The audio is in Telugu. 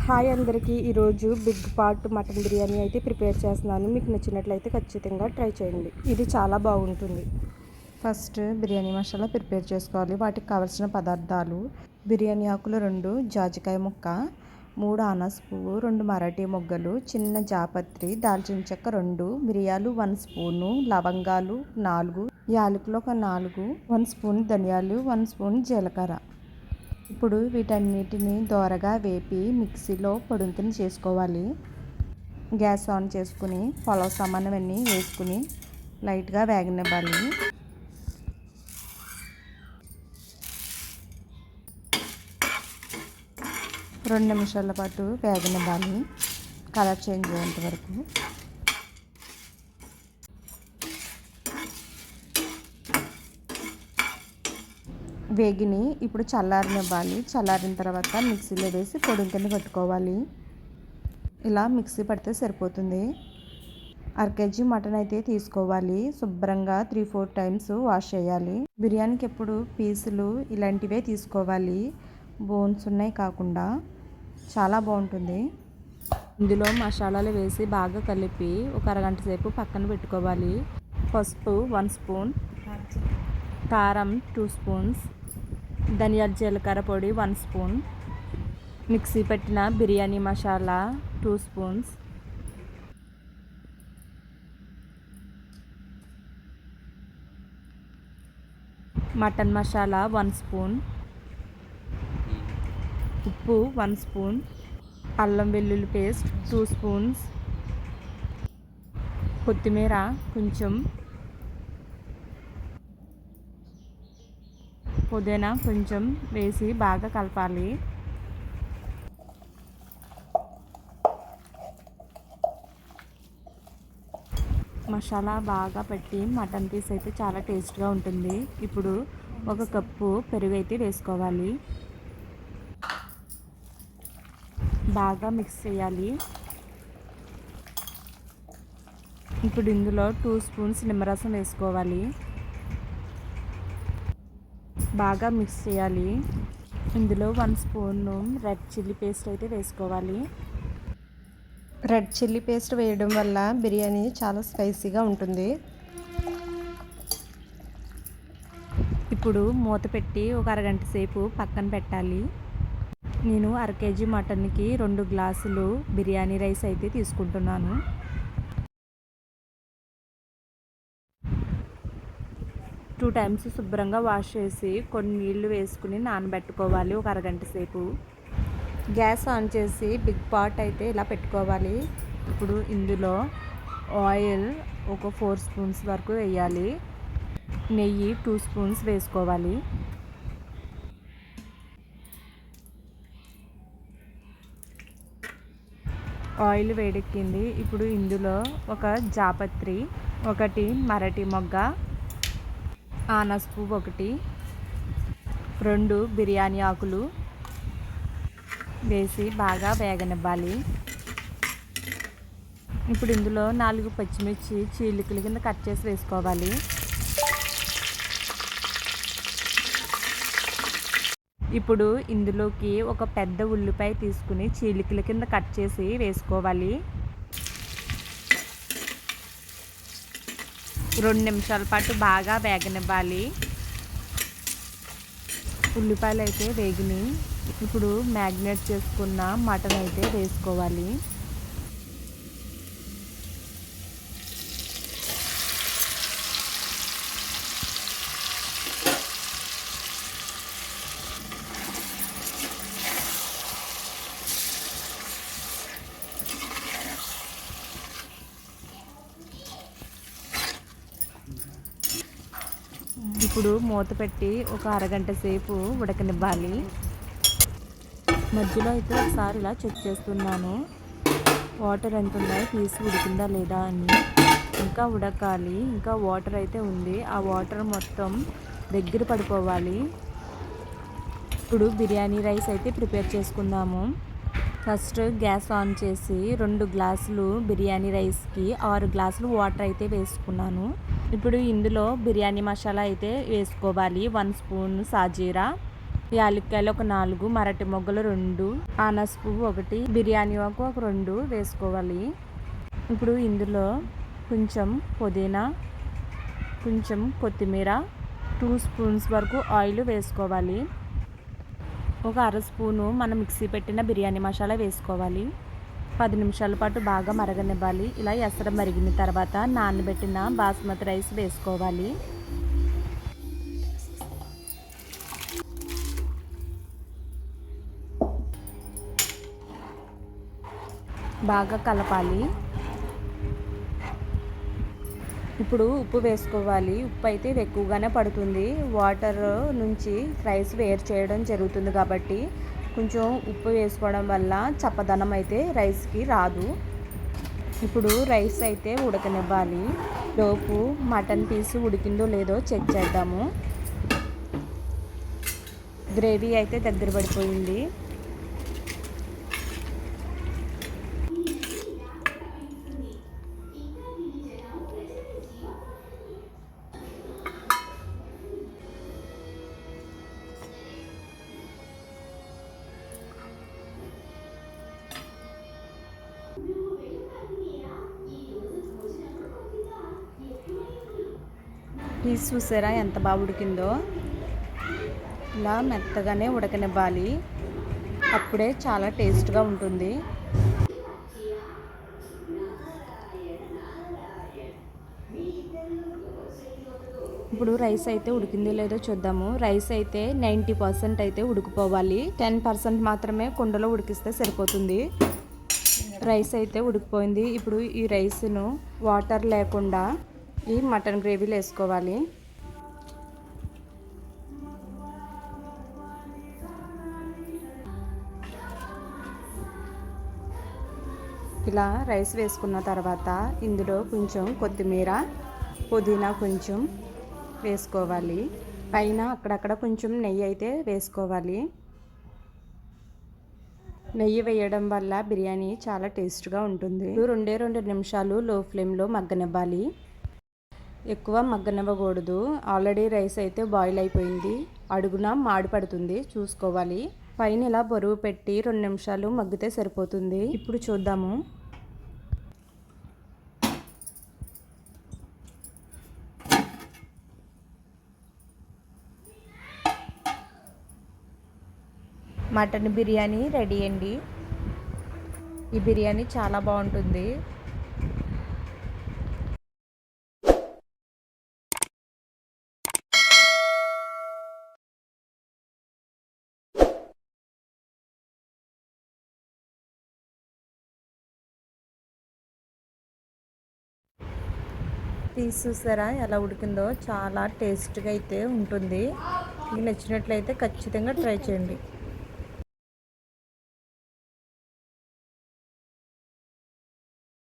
హాయ్ అందరికీ. ఈరోజు బిగ్ పార్ట్ మటన్ బిర్యానీ అయితే ప్రిపేర్ చేస్తున్నాను. మీకు నచ్చినట్లయితే ఖచ్చితంగా ట్రై చేయండి. ఇది చాలా బాగుంటుంది. ఫస్ట్ బిర్యానీ మసాలా ప్రిపేర్ చేసుకోవాలి. వాటికి కావాల్సిన పదార్థాలు: బిర్యానీ ఆకులు 2, జాజికాయ ముక్క, 3 అనాస పువ్వు, 2 మరాఠీ మొగ్గలు, చిన్న జాపత్రి, దాల్చిన చెక్క 2, మిరియాలు 1 స్పూను, లవంగాలు 4, యాలకులు ఒక 4, 1 స్పూన్ ధనియాలు, 1 స్పూన్ జీలకర్ర. ఇప్పుడు వీటన్నిటిని దోరగా వేపి మిక్సీలో పొడుంకిని చేసుకోవాలి. గ్యాస్ ఆన్ చేసుకుని పలావ్ సామాన్లన్నీ వేసుకుని లైట్గా వేగనివ్వాలి. రెండు నిమిషాల పాటు వేగనివ్వాలి, కలర్ చేంజ్ అయ్యేంత వరకు. వేగిని ఇప్పుడు చల్లారనివ్వాలి. చల్లారిన తర్వాత మిక్సీలో వేసి పొడి కింద పెట్టుకోవాలి. ఇలా మిక్సీ పడితే సరిపోతుంది. 1/2 kg మటన్ అయితే తీసుకోవాలి. శుభ్రంగా 3-4 టైమ్స్ వాష్ చేయాలి. బిర్యానీకి ఎప్పుడు పీసులు ఇలాంటివే తీసుకోవాలి, బోన్స్ ఉన్నాయి కాకుండా. చాలా బాగుంటుంది. ఇందులో మసాలాలు వేసి బాగా కలిపి ఒక అరగంట సేపు పక్కన పెట్టుకోవాలి. పసుపు 1 స్పూన్, కారం 2 స్పూన్స్, ధనియాల జీలకర్ర పొడి 1 స్పూన్, మిక్సీ పెట్టిన biryani masala 2 spoons, mutton masala 1 spoon, ఉప్పు 1 స్పూన్, అల్లం వెల్లుల్లి పేస్ట్ 2 స్పూన్స్, కొత్తిమీర కొంచెం, పుదీనా కొంచెం వేసి బాగా కలపాలి. మసాలా బాగా పెట్టి మటన్ పీస్ అయితే చాలా టేస్ట్గా ఉంటుంది. ఇప్పుడు 1 కప్పు పెరుగు అయితే వేసుకోవాలి. బాగా మిక్స్ చేయాలి. ఇప్పుడు ఇందులో 2 స్పూన్స్ నిమ్మరసం వేసుకోవాలి. బాగా మిక్స్ చేయాలి. ఇందులో 1 స్పూన్ రెడ్ చిల్లీ పేస్ట్ అయితే వేసుకోవాలి. రెడ్ చిల్లీ పేస్ట్ వేయడం వల్ల బిర్యానీ చాలా స్పైసీగా ఉంటుంది. ఇప్పుడు మూత పెట్టి ఒక అరగంట సేపు పక్కన పెట్టాలి. నేను 1/2 kg మటన్కి 2 గ్లాసులు బిర్యానీ రైస్ అయితే తీసుకుంటున్నాను. 2 టైమ్స్ శుభ్రంగా వాష్ చేసి కొన్ని నీళ్లు వేసుకుని నానబెట్టుకోవాలి ఒక అరగంట సేపు. గ్యాస్ ఆన్ చేసి బిగ్ పాట్ అయితే ఇలా పెట్టుకోవాలి. ఇప్పుడు ఇందులో ఆయిల్ ఒక 4 స్పూన్స్ వరకు వేయాలి. నెయ్యి 2 స్పూన్స్ వేసుకోవాలి. ఆయిల్ వేడెక్కింది. ఇప్పుడు ఇందులో ఒక జాపత్రి, 1 మరాఠీ మొగ్గ, అనాస పువ్వు 1, 2 బిర్యానీ ఆకులు వేసి బాగా వేగనివ్వాలి. ఇప్పుడు ఇందులో 4 పచ్చిమిర్చి చీలికల కింద కట్ చేసి వేసుకోవాలి. ఇప్పుడు ఇందులోకి ఒక పెద్ద ఉల్లిపాయ తీసుకుని చీలికల కింద కట్ చేసి వేసుకోవాలి. 2 నిమిషాల పాటు బాగా వేగనివ్వాలి. ఉల్లిపాయలు అయితే వేగినాయి. ఇప్పుడు మ్యాగ్నేట్ చేసుకున్న మటన్ అయితే వేసుకోవాలి. ఇప్పుడు మూత పెట్టి ఒక అరగంట సేపు ఉడకనివ్వాలి. మధ్యలో అయితే ఒకసారి ఇలా చెక్ చేస్తున్నాను, వాటర్ ఎంత ఉన్నాయో పీస్ ఉడికిందా లేదా అని. ఇంకా ఉడకాలి, ఇంకా వాటర్ అయితే ఉంది. ఆ వాటర్ మొత్తం దగ్గర పడిపోవాలి. ఇప్పుడు బిర్యానీ రైస్ అయితే ప్రిపేర్ చేసుకుందాము. ఫస్ట్ గ్యాస్ ఆన్ చేసి 2 గ్లాసులు బిర్యానీ రైస్కి 6 గ్లాసులు వాటర్ అయితే వేసుకున్నాను. ఇప్పుడు ఇందులో బిర్యానీ మసాలా అయితే వేసుకోవాలి. 1 స్పూన్ సాజీరా, యాలక్కాయలు ఒక 4, మరాఠీ మొగ్గలు 2, ఆనస్ పువ్వు 1, బిర్యానీ ఆకు ఒక 2 వేసుకోవాలి. ఇప్పుడు ఇందులో కొంచెం పుదీనా, కొంచెం కొత్తిమీర, 2 స్పూన్స్ వరకు ఆయిల్ వేసుకోవాలి. ఒక అర స్పూను మనం మిక్సీ పెట్టిన బిర్యానీ మసాలా వేసుకోవాలి. 10 నిమిషాల పాటు బాగా మరగనివ్వాలి. ఇలా ఎసరు మరిగిన తర్వాత నానబెట్టిన బాస్మతి రైస్ వేసుకోవాలి. బాగా కలపాలి. ఇప్పుడు ఉప్పు వేసుకోవాలి. ఉప్పు అయితే ఎక్కువగానే పడుతుంది. వాటర్ నుంచి రైస్ వేరు చేయడం జరుగుతుంది కాబట్టి కొంచెం ఉప్పు వేసుకోవడం వల్ల చప్పదనం అయితే రైస్కి రాదు. ఇప్పుడు రైస్ అయితే ఉడకనివ్వాలి. లోపు మటన్ పీసు ఉడికిందో లేదో చెక్ చేద్దాము. గ్రేవీ అయితే దగ్గర పడిపోయింది. పీస్ చూసారా ఎంత బాగా ఉడికిందో. ఇలా మెత్తగానే ఉడకనివ్వాలి. అప్పుడే చాలా టేస్ట్గా ఉంటుంది. ఇప్పుడు రైస్ అయితే ఉడికిందో లేదో చూద్దాము. రైస్ అయితే 90% అయితే ఉడికిపోవాలి. 10% మాత్రమే కుండలో ఉడికిస్తే సరిపోతుంది. రైస్ అయితే ఉడికిపోయింది. ఇప్పుడు ఈ రైస్ను వాటర్ లేకుండా ఈ మటన్ గ్రేవీలో వేసుకోవాలి. ఇలా రైస్ వేసుకున్న తర్వాత ఇందులో కొంచెం కొత్తిమీర, పుదీనా కొంచెం వేసుకోవాలి. పైన అక్కడక్కడ కొంచెం నెయ్యి అయితే వేసుకోవాలి. నెయ్యి వేయడం వల్ల బిర్యానీ చాలా టేస్ట్గా ఉంటుంది. 2 నిమిషాలు లో ఫ్లేమ్లో మగ్గనివ్వాలి. ఎక్కువ మగ్గనివ్వకూడదు. ఆల్రెడీ రైస్ అయితే బాయిల్ అయిపోయింది. అడుగున మాడి పడుతుంది, చూసుకోవాలి. పైన ఇలా బరువు పెట్టి 2 నిమిషాలు మగ్గితే సరిపోతుంది. ఇప్పుడు చూద్దాము. మటన్ బిర్యానీ రెడీ అండి. ఈ బిర్యానీ చాలా బాగుంటుంది. పీస్ చూసారా ఎలా ఉడికిందో. చాలా టేస్ట్గా అయితే ఉంటుంది. మీకు నచ్చినట్లయితే ఖచ్చితంగా ట్రై చేయండి.